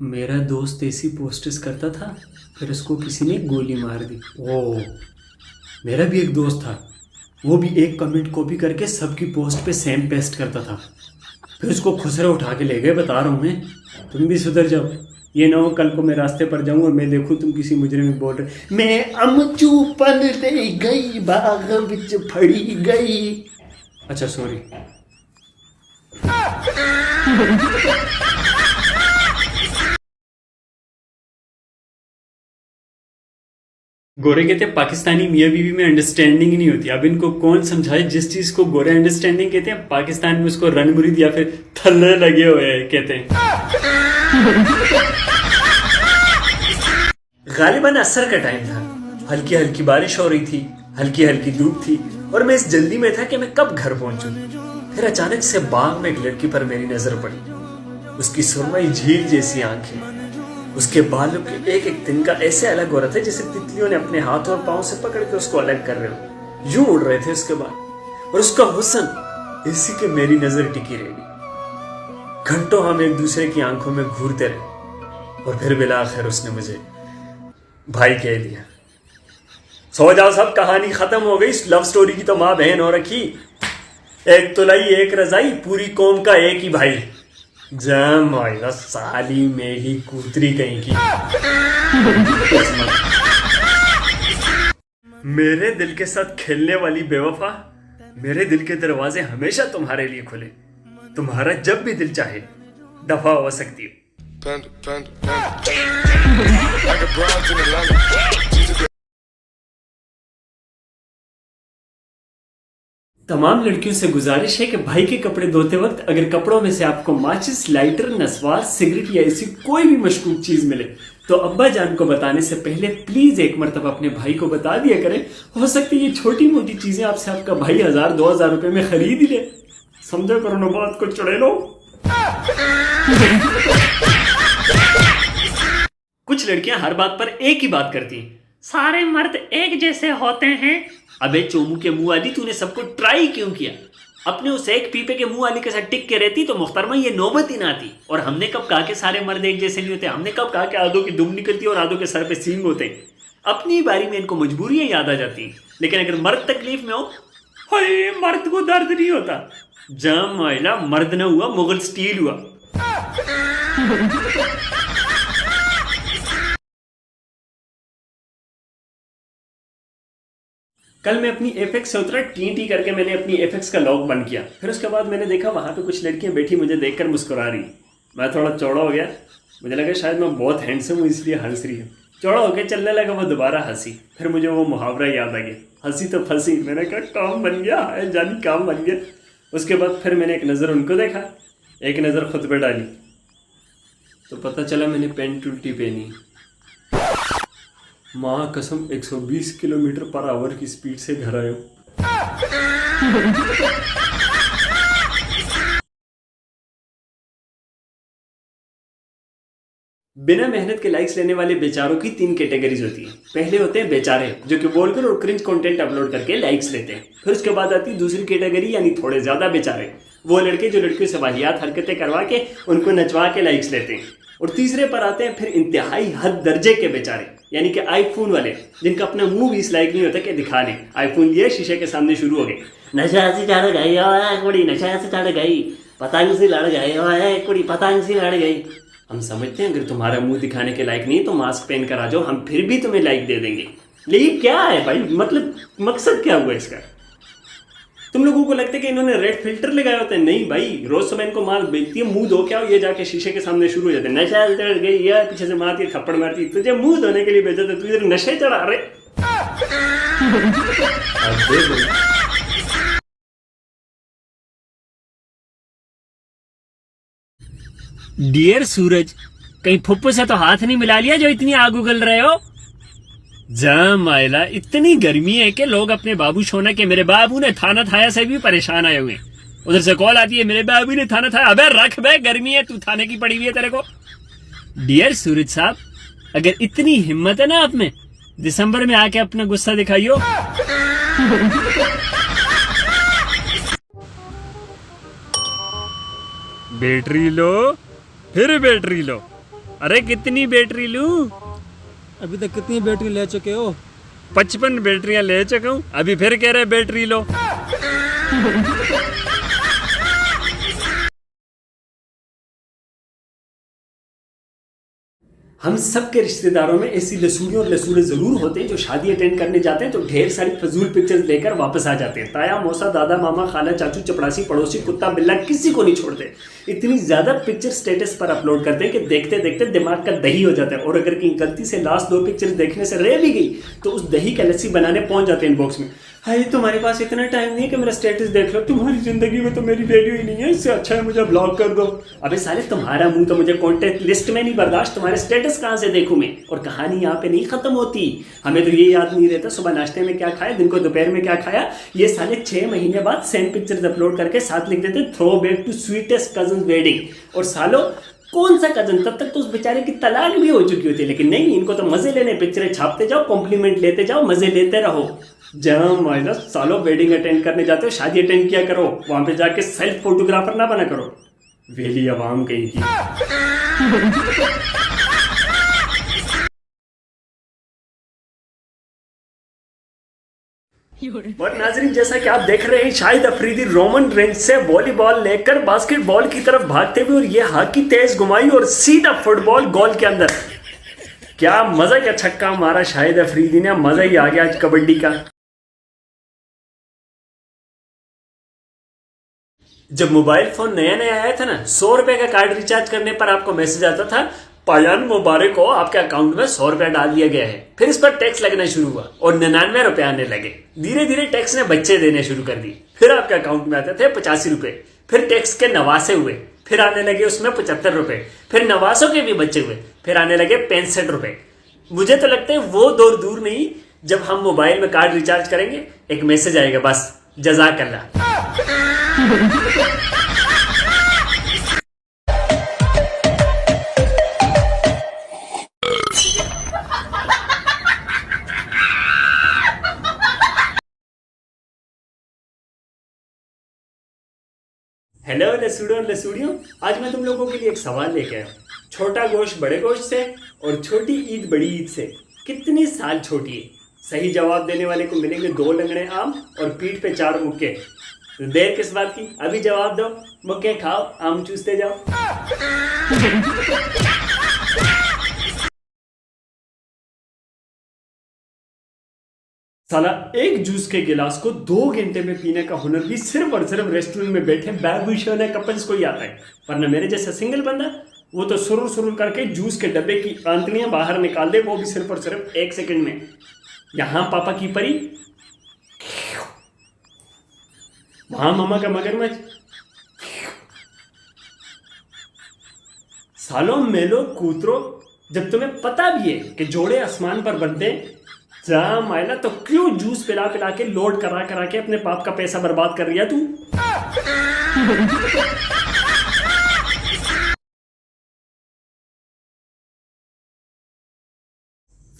मेरा दोस्त ऐसी पोस्ट्स करता था, फिर उसको किसी ने गोली मार दी। ओ, मेरा भी एक दोस्त था, वो भी एक कमेंट कॉपी करके सबकी पोस्ट पे सेम पेस्ट करता था। फिर उसको खुसरे उठा के ले गए। बता रहा हूँ मैं, तुम भी सुधर जाओ। ये ना हो कल को मैं रास्ते पर जाऊं और मैं देखूं तुम किसी मुजरिम में बोल रहे मैं अमचू पन ले गई बाग विच फड़ी गई। अच्छा सॉरी। गोरे कहते हैं पाकिस्तानी मियाँ बीवी में अंडरस्टैंडिंग ही नहीं होती। अब इनको कौन समझाए, जिस चीज को गोरे अंडरस्टैंडिंग कहते हैं पाकिस्तान में उसको रनमुरीद या फिर थल्ले लगे हुए हैं कहते हैं। गालिबन असर का टाइम था, हल्की हल्की बारिश हो रही थी, हल्की हल्की धूप थी और मैं इस जल्दी में था कि मैं कब घर पहुंचूं। फिर अचानक से बाग में एक लड़की पर मेरी नजर पड़ी। उसकी सुरमई झील जैसी आंखें, उसके बालों के एक एक तिनका ऐसे अलग हो रहा था जैसे तितलियों ने अपने हाथ और पांव से पकड़ के उसको अलग कर रहे हो। यूं उड़ रहे थे उसके बाल और उसका हुस्न, इसी के मेरी नजर टिकी रही। घंटों हम एक दूसरे की आंखों में घूरते रहे और फिर बिलाखिर उसने मुझे भाई कह दिया। सो जाओ सब, कहानी खत्म हो गई। इस लव स्टोरी की तो माँ बहन हो रखी। एक तुलई एक रजाई, पूरी कौम का एक ही भाई। जम आएगा साली मेरी कूतरी कहीं की। मेरे दिल के साथ खेलने वाली बेवफा, मेरे दिल के दरवाजे हमेशा तुम्हारे लिए खुले। तुम्हारा जब भी दिल चाहे दफा हो सकती हो। तमाम लड़कियों से गुजारिश है कि भाई के कपड़े धोते वक्त अगर कपड़ों में से आपको माचिस, लाइटर, नस्वार, सिगरेट या ऐसी कोई भी मशकूक चीज मिले तो अब्बा जान को बताने से पहले प्लीज एक मरतबा अपने भाई को बता दिया करें। हो सकती है ये छोटी मोटी चीजें आपसे आपका भाई 1000-2000 रुपए में खरीद ही ले। समझो करो ना बात को, चुड़े लो। कुछ लड़कियां हर बात पर एक ही बात करती हैं, सारे मर्द एक जैसे होते हैं। अबे चोमू के मुंह वाली, तूने सबको ट्राई क्यों किया? अपने उस एक पीपे के मुंह वाली के साथ टिक के रहती तो मुख्तरमा ये नौबत ही ना आती। और हमने कब कहा कि सारे मर्द एक जैसे नहीं होते? हमने कब कहा कि आधों की दुम निकलती और आधों के सर पे सींग होते? अपनी बारी में इनको मजबूरियां याद आ जाती। लेकिन अगर मर्द तकलीफ में हो, हाय मर्द को दर्द नहीं होता। जम महिला मर्द न हुआ, मुगल स्टील हुआ। कल मैं अपनी एफएक्स से उतरा, टी करके मैंने अपनी एफएक्स का लॉक बंद किया। फिर उसके बाद मैंने देखा वहां पे कुछ लड़कियां बैठी मुझे देखकर मुस्कुरा रही। मैं थोड़ा चौड़ा हो गया, मुझे लगा शायद मैं बहुत हैंडसम हूँ इसलिए हंस रही हूँ। चौड़ा होकर चलने लगा, वो दोबारा हंसी। फिर मुझे वो मुहावरा याद आ गया, हंसी तो फंसी। मैंने कहा काम बन गया है, जानी काम बन गया। उसके बाद फिर मैंने एक नज़र उनको देखा, एक नज़र खुद पे डाली तो पता चला मैंने पेंट उल्टी पहनी। माँ कसम 120 किलोमीटर पर आवर की स्पीड से घर आयो। बिना मेहनत के लाइक्स लेने वाले बेचारों की 3 कैटेगरीज होती है। पहले होते हैं बेचारे जो कि बोलकर और क्रिंज कंटेंट अपलोड करके लाइक्स लेते हैं। फिर उसके बाद आती है दूसरी कैटेगरी, यानी थोड़े ज्यादा बेचारे, वो लड़के जो लड़कियों से वाहियात हरकतें करवा के उनको नचवा के लाइक्स लेते हैं। और तीसरे पर आते हैं फिर इंतहाई हद दर्जे के बेचारे, यानी कि आईफोन वाले, जिनका अपना मुंह भी इस लायक नहीं होता कि दिखा लें। आईफोन लिए शीशे के सामने शुरू हो गए, नशा से चढ़ गई कुड़ी, नशा से चढ़ गई, पतंग से लड़ गई कुड़ी, पतंग से लड़ गई। हम समझते हैं अगर तुम्हारा मुंह दिखाने के लायक नहीं तो मास्क पहन कर आ जाओ, हम फिर भी तुम्हें लाइक दे देंगे। लेकिन क्या है भाई, मतलब मकसद क्या हुआ इसका? तुम लोगों को लगता है कि इन्होंने रेड फिल्टर लगाए होते हैं? नहीं भाई, रोज सुबह इनको माल बेचती है, मुंह धो के आओ, ये जाके शीशे के सामने शुरू हो जाते हैं, नशा चढ़ गई, या पीछे से मारती थप्पड़ मारती। तुझे मुंह धोने के लिए भेजा था, तू इधर नशे चढ़ा रहे। डियर सूरज, कहीं फुप्पू से तो हाथ नहीं मिला लिया जो इतनी आग उगल रहे हो? जाम आयला, इतनी गर्मी है कि लोग अपने बाबू सोना के मेरे बाबू ने थाना थाया से भी परेशान आए हुए। उधर से कॉल आती है, मेरे बाबू ने थाना थाया। अबे रख बे, गर्मी है, तू थाने की पड़ी हुई है तेरे को। डियर सूरज साहब, अगर इतनी हिम्मत है ना आप में, दिसंबर में आके अपना गुस्सा दिखाइयो। बैटरी लो, फिर बैटरी लो, अरे कितनी बैटरी लूं? अभी तक कितनी बैटरी ले चुके हो? 55 बैटरियां ले चुका हूँ, अभी फिर कह रहे बैटरी लो। हम सब के रिश्तेदारों में ऐसी लसूड़े और लसूड़े जरूर होते हैं जो शादी अटेंड करने जाते हैं तो ढेर सारी फजूल पिक्चर्स लेकर वापस आ जाते हैं। ताया मौसा दादा मामा खाला चाचू चपड़ासी पड़ोसी कुत्ता बिल्ला किसी को नहीं छोड़ते। इतनी ज्यादा पिक्चर स्टेटस पर अपलोड करते हैं कि देखते देखते दिमाग का दही हो जाता है। और अगर कहीं गलती से लास्ट 2 पिक्चर्स देखने से रह भी गई तो उस दही का लस्सी बनाने पहुंच जाते हैं इनबॉक्स में। हाय तुम्हारे पास इतना टाइम नहीं है कि मेरा स्टेटस देख लो, तुम्हारी जिंदगी में तो मेरी वैल्यू ही नहीं है, इससे अच्छा है मुझे ब्लॉक कर दो। अबे साले तुम्हारा मुंह तो मुझे कॉन्टेक्ट लिस्ट में नहीं बर्दाश्त, तुम्हारे स्टेटस कहाँ से देखूं मैं। और कहानी यहाँ पे नहीं खत्म होती। हमें तो ये याद नहीं रहता सुबह नाश्ते में क्या खाया, दिन को दोपहर में क्या खाया। ये साले 6 महीने बाद सेम पिक्चर्स अपलोड करके साथ लिख देते throwback to sweetest cousin wedding. और सालो कौन सा कजन, तब तक तो उस बेचारे की तलाक भी हो चुकी होती, लेकिन नहीं, इनको तो मजे लेने, पिक्चरें छापते जाओ, कॉम्प्लीमेंट लेते जाओ, मजे लेते रहो। जहाँ माइनस सालों वेडिंग अटेंड करने जाते हो, शादी अटेंड किया करो, वहां पे जाके सेल्फ फोटोग्राफर ना बना करो। वेली अवाम कहीं की। और नाजरीन, जैसा कि आप देख रहे हैं शाहिद अफरीदी रोमन रेंज से वॉलीबॉल लेकर बास्केटबॉल की तरफ भागते हुए और ये हाकी तेज घुमाई और सीधा फुटबॉल गोल के अंदर। क्या मजा, क्या छक्का मारा शाहिद अफरीदी ने, मजा ही आ गया आज कबड्डी का। जब मोबाइल फोन नया नया आया था ना, 100 रुपए का कार्ड रिचार्ज करने पर आपको मैसेज आता था पायान मुबारक हो, आपके अकाउंट में 100 रुपया डाल दिया गया है। फिर इस पर टैक्स लगना शुरू हुआ और 99 रुपए आने लगे। धीरे धीरे टैक्स ने बच्चे देने शुरू कर दिए। फिर आपके अकाउंट में आते थे 85 रुपए। फिर टैक्स के 89 हुए, फिर आने लगे उसमें 75 रुपए। फिर 89 के भी बच्चे हुए, फिर आने लगे 65 रुपए। मुझे तो लगता है वो दौर दूर नहीं जब हम मोबाइल में कार्ड रिचार्ज करेंगे, एक मैसेज आएगा बस, जज़ाकल्लाह। हेलो लसूड़ों लसूड़ियों, आज मैं तुम लोगों के लिए एक सवाल लेके आया। छोटा गोश्त बड़े गोश्त से और छोटी ईद बड़ी ईद से कितने साल छोटी है? सही जवाब देने वाले को मिलेंगे 2 लंगड़े आम और पीठ पे 4 मुक्के। तो देर किस बात की, अभी जवाब दो, मुक्के खाओ, आम चूसते जाओ। साला एक जूस के गिलास को 2 घंटे में पीने का हुनर भी सिर्फ और सिर्फ रेस्टोरेंट में बैठे बैबुशोने कपल्स को ही आता है। वरना मेरे जैसा सिंगल बंदा, वो तो सुरुर सुरुर करके जूस के डब्बे की आंतड़ियां बाहर निकाल दे, वो भी सिर्फ और सिर्फ 1 सेकंड में। यहां पापा की परी, वहां मामा का मगरमच्छ। सालों मेलो कूतरो, जब तुम्हें पता भी है कि जोड़े आसमान पर बनते हैं, जा मायला, तो क्यों जूस पिला पिला के लोड करा करा के अपने बाप का पैसा बर्बाद कर रही है तू?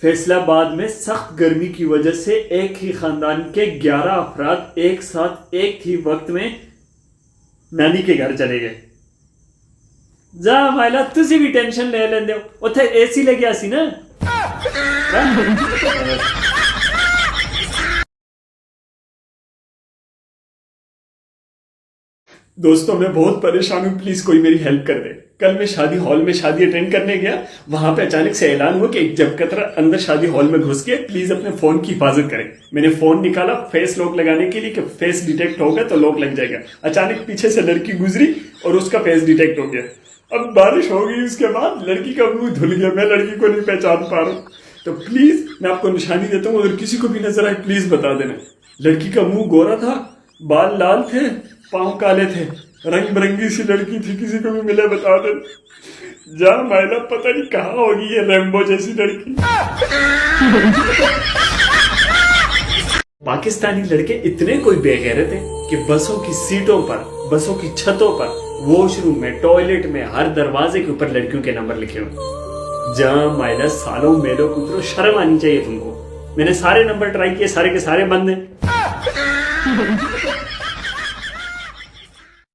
फैसलाबाद में सख्त गर्मी की वजह से एक ही खानदान के 11 अफराद एक साथ एक ही वक्त में नानी के घर चले गए। जा मायला, तुझे भी टेंशन ले लेंदे हो, उथे एसी लग गया सी ना। दोस्तों, मैं बहुत परेशान हूँ, प्लीज कोई मेरी हेल्प कर दे। कल मैं शादी हॉल में शादी अटेंड करने गया, वहां पे अचानक से ऐलान हुआ कि जब कतरा अंदर शादी हॉल में घुस के प्लीज अपने फोन की हिफाजत करें। मैंने फोन निकाला फेस लॉक लगाने के लिए कि फेस डिटेक्ट होगा तो लॉक लग जाएगा। अचानक पीछे से लड़की गुजरी और उसका फेस डिटेक्ट हो गया। अब बारिश हो गई, उसके बाद लड़की का मुंह धुल गया, मैं लड़की को नहीं पहचान पा रहा हूँ। तो प्लीज मैं आपको निशानी देता हूँ, अगर किसी को भी नजर आए प्लीज बता देना। लड़की का मुंह गोरा था, बाल लाल थे, पांव काले थे, रंग बिरंगी सी लड़की थी, किसी को भी मिले बता दे। जा मायला, पता नहीं कहाँ होगी ये रैम्बो जैसी लड़की। पाकिस्तानी लड़के इतने कोई बेगैरत हैं कि बसों की सीटों पर, बसों की छतों पर, वॉशरूम में, टॉयलेट में, हर दरवाजे के ऊपर लड़कियों के नंबर लिखे हुए। जहाँ मायला सालों मेलो कुतरो, शर्म आनी चाहिए तुमको। मैंने सारे नंबर ट्राई किए, सारे के सारे बंद हैं।